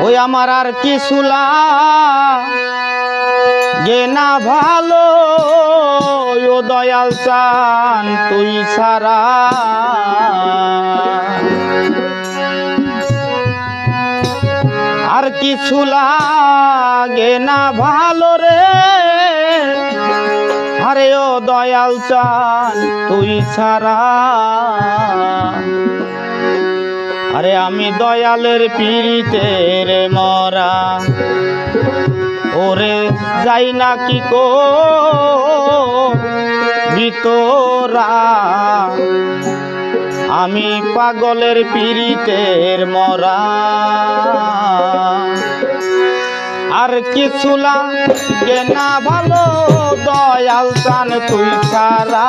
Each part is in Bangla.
ওই আমার আর কিছু লাগে না ভালো, ও দয়াল চান তুই ছাড়া। আর কিছু লাগে না ভালো রে, আরে ও দয়াল চান তুই ছাড়া। আরে আমি দয়ালের পীড়িতের মরা, ওরে যাই না কি ভিতরা। আমি পাগলের পীড়িতের মরা। আর কিছু লাগে না ভালো, দয়াল চান তুই ছাড়া।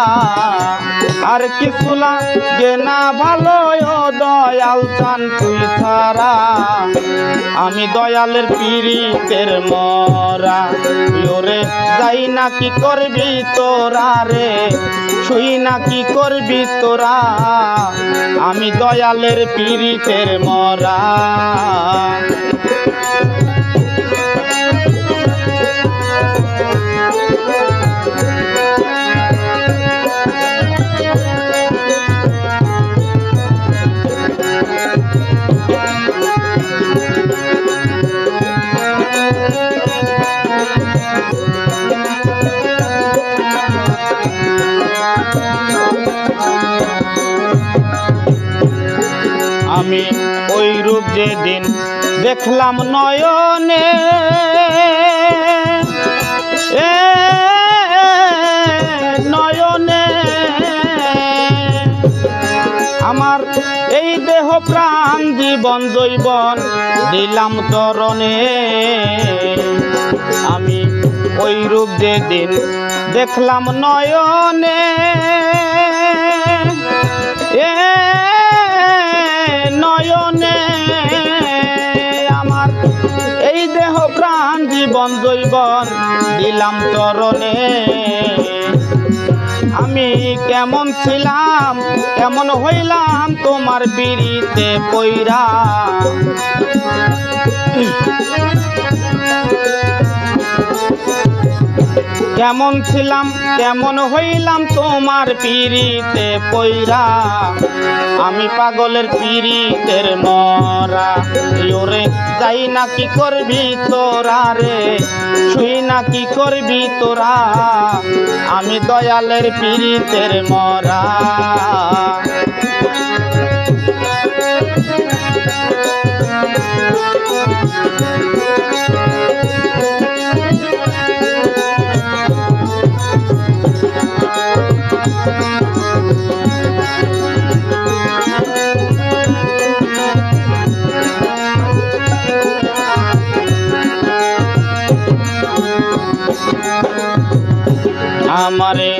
আর কিছু লাগে না ভালো, ও দয়াল চান তুই ছাড়া। আমি দয়ালের পীড়িতের মরা, ওরে যাই না কি করবি তোরা রে, শুই না কি করবি তোরা। আমি দয়ালের পীড়িতের মরা। আমি ওই রূপ যেদিন দেখলাম নয়নে, নয়নে আমার এই দেহ প্রাণ জীবন জৈবন দিলাম চরণে। আমি ওই রূপ যেদিন দেখলাম নয়নে, নয়নে আমার এই দেহ প্রাণ জীবন জৈবন দিলাম চরণে। আমি কেমন ছিলাম কেমন হইলাম তোমার পিড়িতে পইরা। কেমন ছিলাম কেমন হইলাম তোমার পিড়িতে পইরা। আমি পাগলের পিড়িতের মরা, ওরে যাই না কি করবি তোরা রে, শুই না কি করবি তোরা। আমি দয়ালের পিড়িতের মরা। আমারে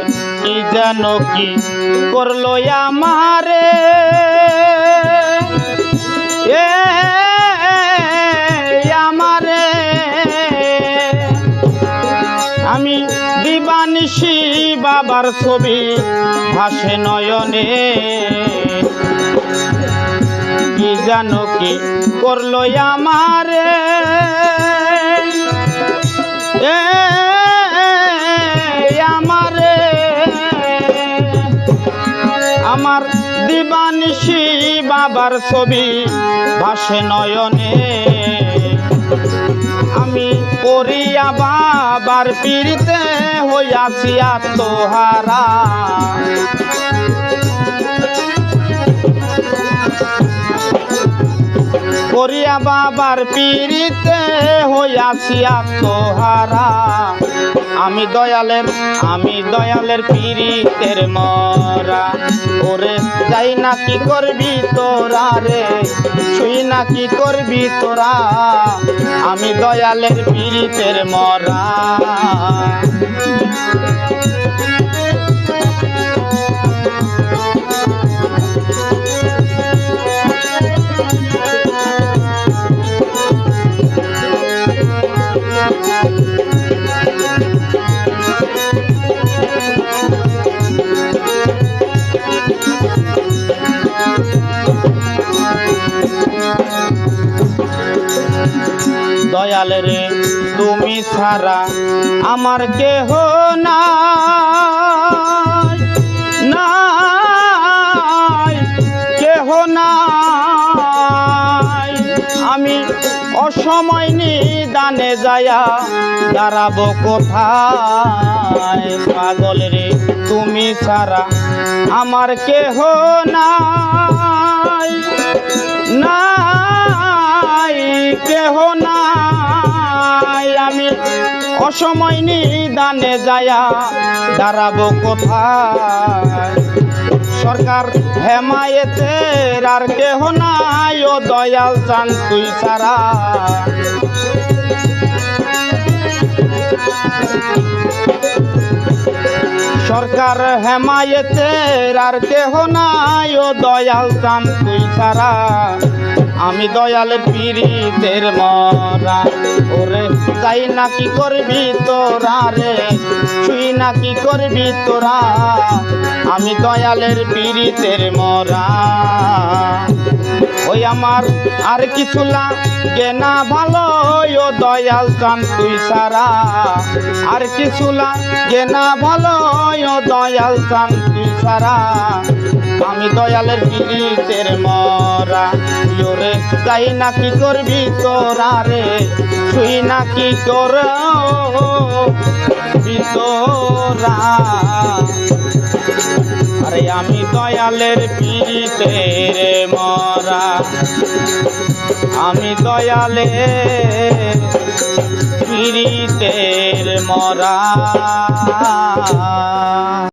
কি যেন কি করলো আমারে, আমারে আমি দিবানিশি বাবার ছবি ভাসে নয়নে। কি যেন কি করলো আমারে, আমারে আমার দিবানিশি বাবার ছবি ভাসে নয়নে। আমি পড়িয়া বাবার পীড়িতে হইয়াছি আত্মহারা। পড়িয়া বাবার পীড়িতে হইয়াছি আত্মহারা। আমি দয়ালের পীড়িতের মরা, ওরে যাই না কি করবি তোরা রে, শুই না কি করবি তোরা। আমি দয়ালের পীড়িতের মরা। দয়াল রে তুমি ছাড়া আমার কেহ নাই, নাই কেহ নাই। আমি অসময় নিদানে যায়া দাঁড়াবো কোথায়? পাগল রে তুমি ছাড়া আমার কেহ নাই, নাই কেহ নাই। আমি অসময় নিদানে যায়া দাঁড়াবো কোথায়? সরকার হেমায়েতের আর কেহ নাই, ও দয়াল চান তুই ছাড়া। সরকার হেমায়েতের আর কেহ নাই, ও দয়াল চান তুই ছাড়া। আমি দয়ালের পীড়িতের মরা, ওরে যাই না কি করবি তোরা রে, তুই না কি করবি তোরা। আমি দয়ালের পীড়িতের মরা, ওই আমার আর কিছু লাগে না ভালো, ও দয়াল চান তুই ছাড়া। আর কিছু লাগে না ভালো, ও দয়াল চান তুই ছাড়া। আমি দয়ালের পীড়িতের মরা, ওরে যাই না কি করবি তোরা রে, তুই না কি করবি তোরা। আরে আমি দয়ালের পীড়িতের মরা, আমি দয়ালের পীড়িতের মরা।